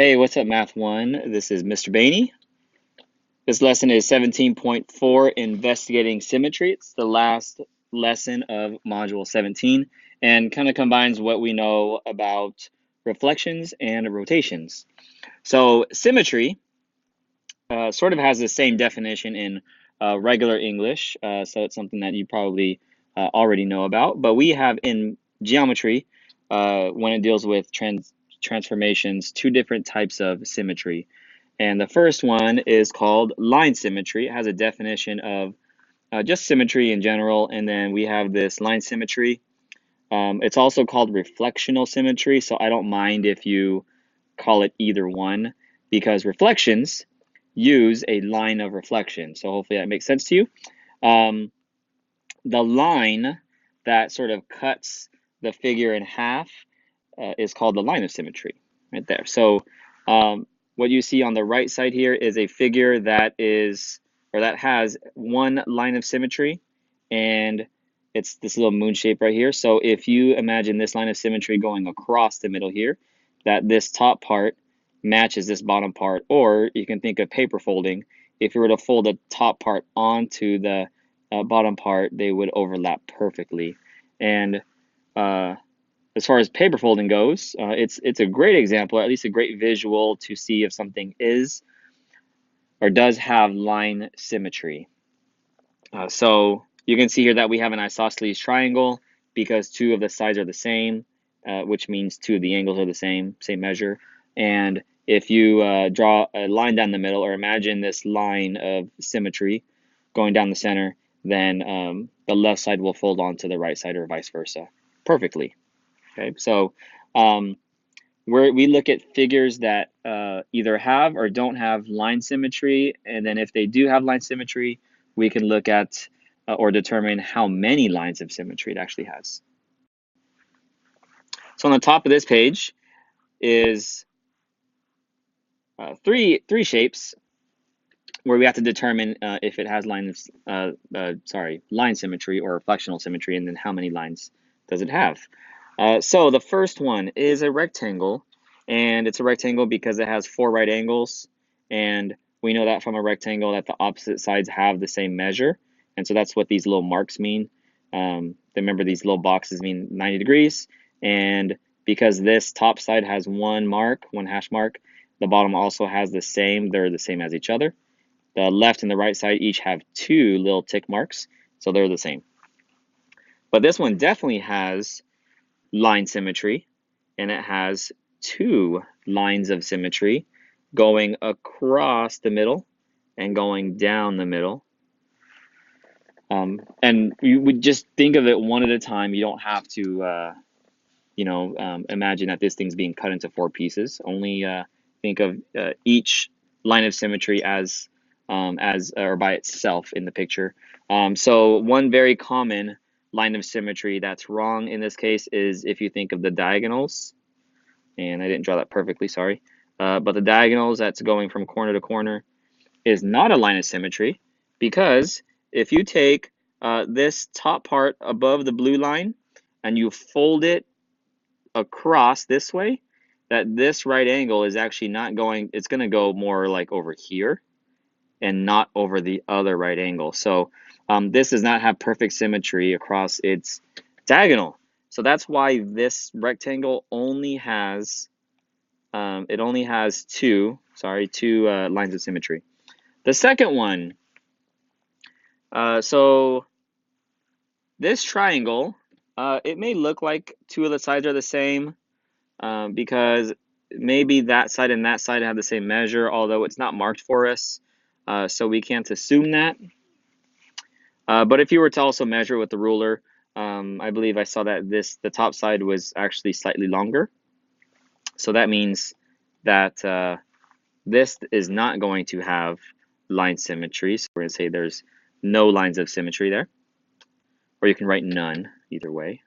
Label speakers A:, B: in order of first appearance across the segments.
A: Hey, what's up, Math 1? This is Mr. Bainey. This lesson is 17.4, Investigating Symmetry. It's the last lesson of Module 17 and kind of combines what we know about reflections and rotations. So symmetry sort of has the same definition in regular English, so it's something that you probably already know about. But we have in geometry, when it deals with transformations, two different types of symmetry. And the first one is called line symmetry. It has a definition of just symmetry in general. And then we have this line symmetry. It's also called reflectional symmetry. So I don't mind if you call it either one because reflections use a line of reflection. So hopefully that makes sense to you. Um, the line that sort of cuts the figure in half is called the line of symmetry right there. So what you see on the right side here is a figure that is, or that has one line of symmetry, and it's this little moon shape right here. So if you imagine this line of symmetry going across the middle here, that this top part matches this bottom part, or you can think of paper folding. If you were to fold the top part onto the bottom part, they would overlap perfectly. And as far as paper folding goes, it's a great example, or at least a great visual to see if something is or does have line symmetry. So you can see here that we have an isosceles triangle because two of the sides are the same, which means two of the angles are the same measure. And if you draw a line down the middle, or imagine this line of symmetry going down the center, then the left side will fold onto the right side or vice versa perfectly. Okay, so we look at figures that either have or don't have line symmetry, and then if they do have line symmetry, we can look at or determine how many lines of symmetry it actually has. So on the top of this page is three shapes where we have to determine if it has line symmetry or reflectional symmetry, and then how many lines does it have. So the first one is a rectangle, and it's a rectangle because it has four right angles, and we know that from a rectangle that the opposite sides have the same measure, and so that's what these little marks mean. Remember, these little boxes mean 90 degrees, and because this top side has one hash mark, the bottom also has the same. They're the same as each other. The left and the right side each have two little tick marks, so they're the same. But this one definitely has line symmetry, and it has two lines of symmetry going across the middle and going down the middle. And you would just think of it one at a time. You don't have to, imagine that this thing's being cut into four pieces. Only think of each line of symmetry as or by itself in the picture. So one very common line of symmetry that's wrong in this case is if you think of the diagonals, and I didn't draw that perfectly, sorry, but the diagonals that's going from corner to corner is not a line of symmetry, because if you take this top part above the blue line and you fold it across this way, that this right angle is actually not going, it's going to go more like over here and not over the other right angle. So this does not have perfect symmetry across its diagonal. So that's why this rectangle only has two lines of symmetry. The second one, so this triangle, it may look like two of the sides are the same because maybe that side and that side have the same measure, although it's not marked for us. So we can't assume that. But if you were to also measure with the ruler, I believe I saw that the top side was actually slightly longer. So that means that this is not going to have line symmetry. So we're going to say there's no lines of symmetry there. Or you can write none, either way.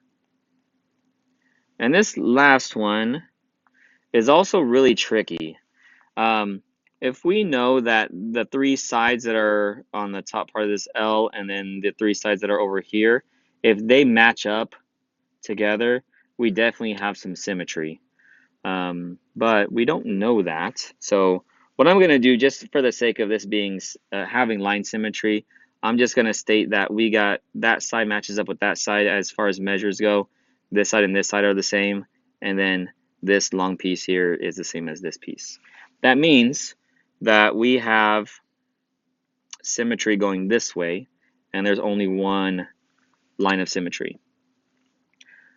A: And this last one is also really tricky. If we know that the three sides that are on the top part of this L and then the three sides that are over here, if they match up together, we definitely have some symmetry. But we don't know that. So what I'm going to do, just for the sake of this being having line symmetry, I'm just going to state that we got that side matches up with that side as far as measures go. This side and this side are the same, and then this long piece here is the same as this piece. That means that we have symmetry going this way, and there's only one line of symmetry.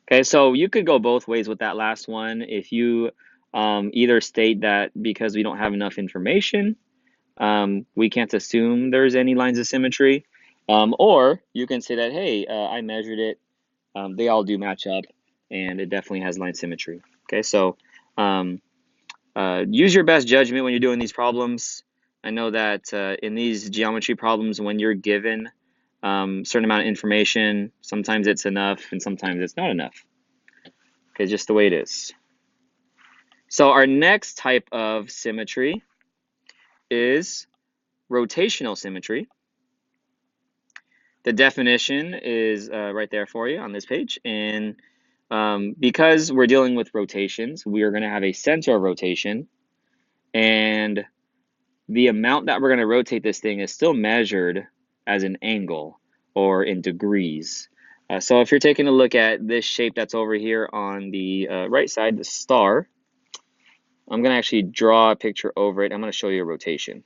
A: Okay, so you could go both ways with that last one. If you either state that because we don't have enough information, we can't assume there's any lines of symmetry, or you can say that, hey, I measured it, they all do match up, and it definitely has line symmetry. Okay, so use your best judgment when you're doing these problems. I know that in these geometry problems, when you're given certain amount of information, sometimes it's enough and sometimes it's not enough. Okay, just the way it is. So our next type of symmetry is rotational symmetry. The definition is right there for you on this page. And because we're dealing with rotations, we are going to have a center of rotation. And the amount that we're going to rotate this thing is still measured as an angle or in degrees. So if you're taking a look at this shape that's over here on the right side, the star, I'm going to actually draw a picture over it. I'm going to show you a rotation.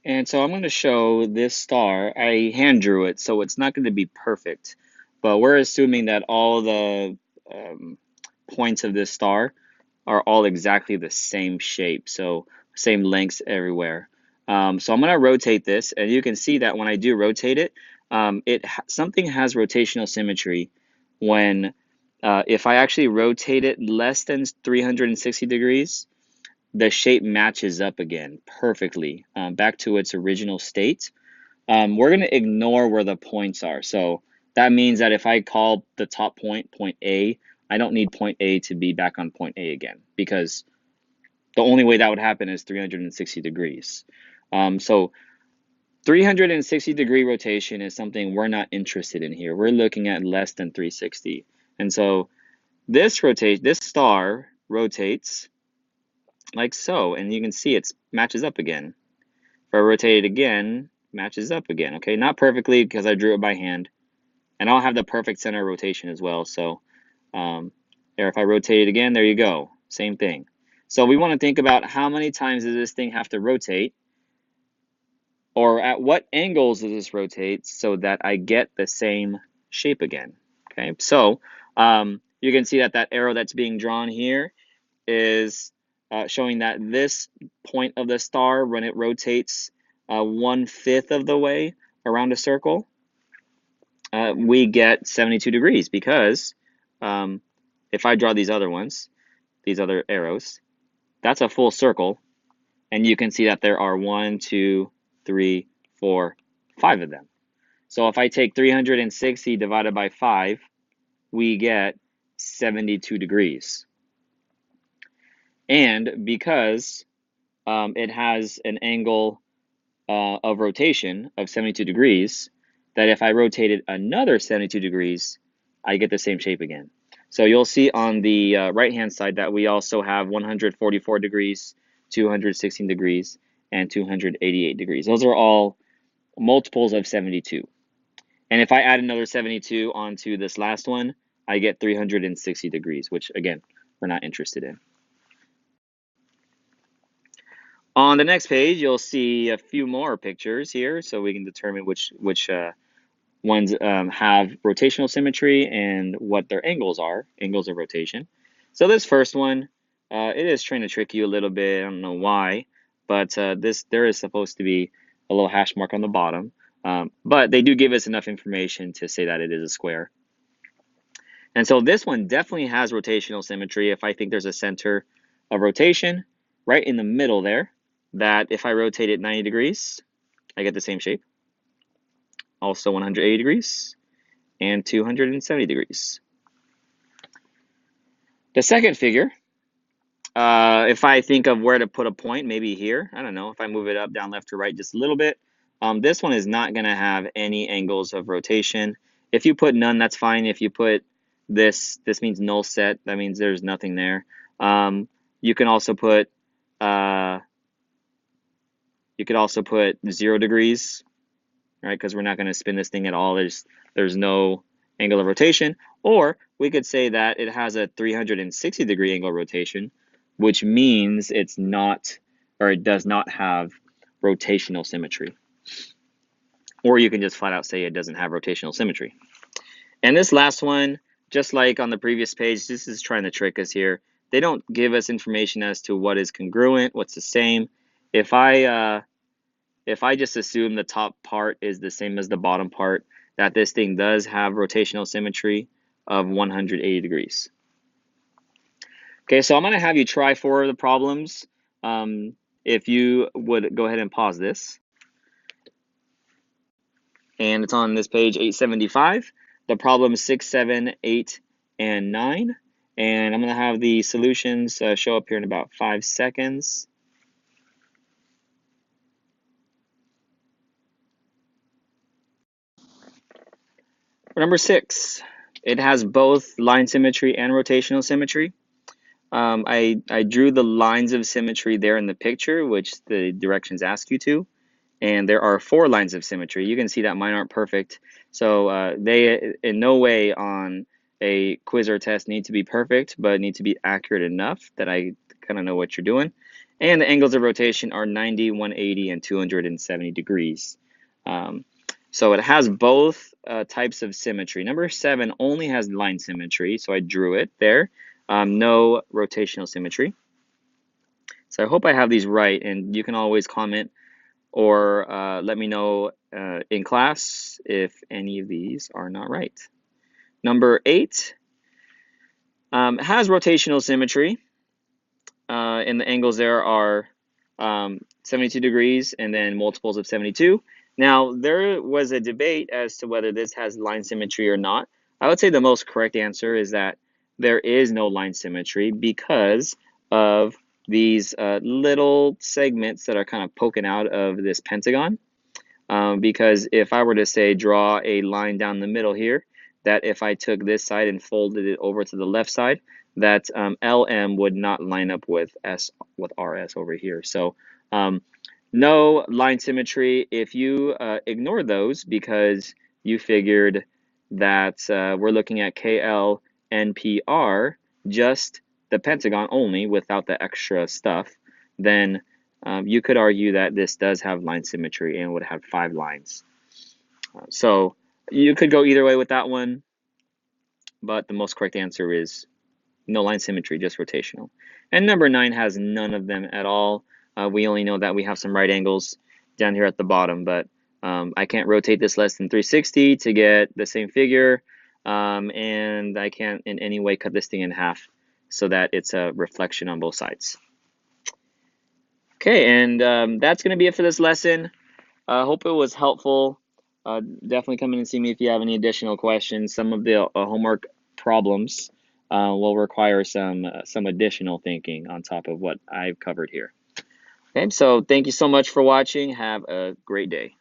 A: And so I'm going to show this star. I hand drew it, so it's not going to be perfect. But we're assuming that all the points of this star are all exactly the same shape, so same lengths everywhere. So I'm going to rotate this, and you can see that when I do rotate it, something has rotational symmetry when if I actually rotate it less than 360 degrees, the shape matches up again perfectly back to its original state. We're going to ignore where the points are. So that means that if I call the top point, point A, I don't need point A to be back on point A again, because the only way that would happen is 360 degrees. So 360 degree rotation is something we're not interested in here. We're looking at less than 360. And so this star rotates like so, and you can see it matches up again. If I rotate it again, matches up again. Okay, not perfectly because I drew it by hand, and I'll have the perfect center rotation as well. So there, if I rotate it again, there you go, same thing. So we want to think about how many times does this thing have to rotate, or at what angles does this rotate so that I get the same shape again. Okay, so you can see that that arrow that's being drawn here is showing that this point of the star, when it rotates 1/5 of the way around a circle, we get 72 degrees, because if I draw these other ones, these other arrows, that's a full circle, and you can see that there are 1, 2, 3, 4, 5 of them. So if I take 360 divided by 5, we get 72 degrees. And because it has an angle of rotation of 72 degrees, that if I rotate it another 72 degrees, I get the same shape again. So you'll see on the right-hand side that we also have 144 degrees, 216 degrees, and 288 degrees. Those are all multiples of 72. And if I add another 72 onto this last one, I get 360 degrees, which, again, we're not interested in. On the next page, you'll see a few more pictures here, so we can determine which ones have rotational symmetry and what their angles are, angles of rotation. So this first one, it is trying to trick you a little bit. I don't know why, but there is supposed to be a little hash mark on the bottom, but they do give us enough information to say that it is a square. And so this one definitely has rotational symmetry. If I think there's a center of rotation right in the middle there, that if I rotate it 90 degrees, I get the same shape. Also 180 degrees and 270 degrees. The second figure, if I think of where to put a point, maybe here, I don't know, if I move it up, down, left, or right just a little bit, this one is not going to have any angles of rotation. If you put none, that's fine. If you put this means null set. That means there's nothing there. You can also put 0 degrees, right? Because we're not going to spin this thing at all. There's no angle of rotation. Or we could say that it has a 360-degree angle of rotation, which means it's not, or it does not have rotational symmetry. Or you can just flat out say it doesn't have rotational symmetry. And this last one, just like on the previous page, this is trying to trick us here. They don't give us information as to what is congruent, what's the same. If I just assume the top part is the same as the bottom part, that this thing does have rotational symmetry of 180 degrees. Okay, so I'm going to have you try 4 of the problems. If you would go ahead and pause this. And it's on this page 875. The problems 6, 7, 8, and 9. And I'm going to have the solutions show up here in about 5 seconds. For number 6, it has both line symmetry and rotational symmetry. I drew the lines of symmetry there in the picture, which the directions ask you to. And there are 4 lines of symmetry. You can see that mine aren't perfect. So they in no way on a quiz or test need to be perfect, but need to be accurate enough that I kind of know what you're doing. And the angles of rotation are 90, 180, and 270 degrees. So it has both types of symmetry. Number 7 only has line symmetry, so I drew it there. No rotational symmetry. So I hope I have these right, and you can always comment or let me know in class if any of these are not right. Number 8 has rotational symmetry, and the angles there are 72 degrees and then multiples of 72. Now, there was a debate as to whether this has line symmetry or not. I would say the most correct answer is that there is no line symmetry because of these little segments that are kind of poking out of this pentagon. Because if I were to say draw a line down the middle here, that if I took this side and folded it over to the left side, that LM would not line up with RS over here. So no line symmetry. If you ignore those because you figured that we're looking at KL and PR, just the pentagon only without the extra stuff, then you could argue that this does have line symmetry and would have 5 lines. So you could go either way with that one, but the most correct answer is no line symmetry, just rotational. And number 9 has none of them at all. We only know that we have some right angles down here at the bottom, but I can't rotate this less than 360 to get the same figure, and I can't in any way cut this thing in half so that it's a reflection on both sides. Okay, and that's going to be it for this lesson. I hope it was helpful. Definitely come in and see me if you have any additional questions. Some of the homework problems will require some additional thinking on top of what I've covered here. Okay, so thank you so much for watching. Have a great day.